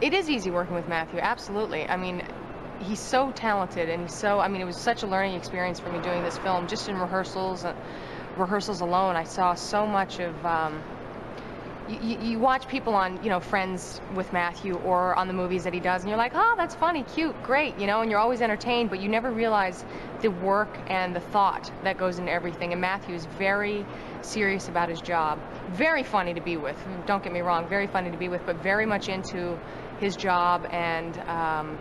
It is easy working with Matthew, absolutely. I mean, he's so talented, and he's so, I mean, it was such a learning experience for me doing this film. Just in rehearsals alone, I saw so much of, you watch people on, you know, Friends with Matthew or on the movies that he does, and you're like, oh, that's funny, cute, great, you know, and you're always entertained, but you never realize the work and the thought that goes into everything. And Matthew is very serious about his job. Very funny to be with, don't get me wrong, very funny to be with, but very much into his job and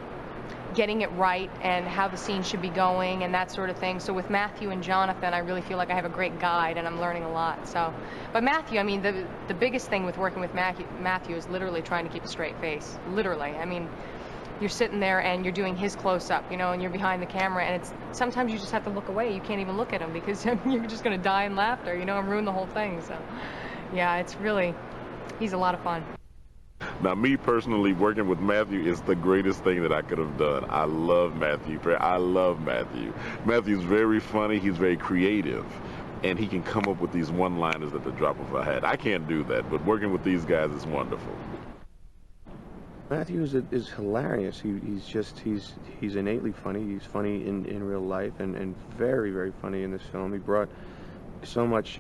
getting it right and how the scene should be going and that sort of thing. So with Matthew and Jonathan, I really feel like I have a great guide and I'm learning a lot. So, but Matthew, I mean, the biggest thing with working with Matthew is literally trying to keep a straight face. Literally. I mean, you're sitting there and you're doing his close-up, you know, and you're behind the camera, and it's sometimes you just have to look away. You can't even look at him because you're just going to die in laughter, you know, and ruin the whole thing. So, yeah, it's really, he's a lot of fun. Now, me personally, working with Matthew is the greatest thing that I could have done. I love Matthew. I love Matthew. Matthew's very funny. He's very creative. And he can come up with these one-liners at the drop of a hat. I can't do that, but working with these guys is wonderful. Matthew is hilarious. He's innately funny. He's funny in real life and very, very funny in this film. He brought so much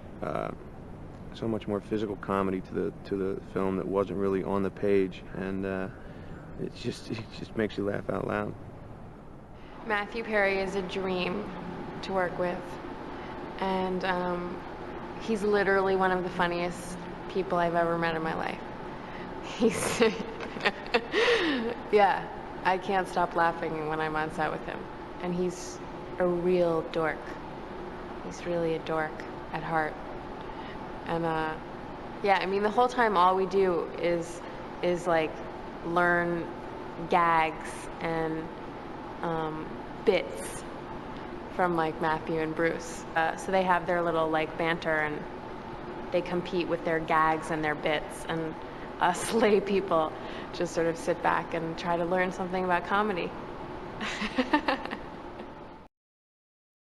more physical comedy to the film that wasn't really on the page, and it just makes you laugh out loud. Matthew Perry is a dream to work with, and he's literally one of the funniest people I've ever met in my life. He's yeah, I can't stop laughing when I'm on set with him, and he's a real dork. He's really a dork at heart. And yeah, I mean, the whole time all we do is like learn gags and bits from like Matthew and Bruce. So they have their little like banter, and they compete with their gags and their bits, and us lay people just sort of sit back and try to learn something about comedy.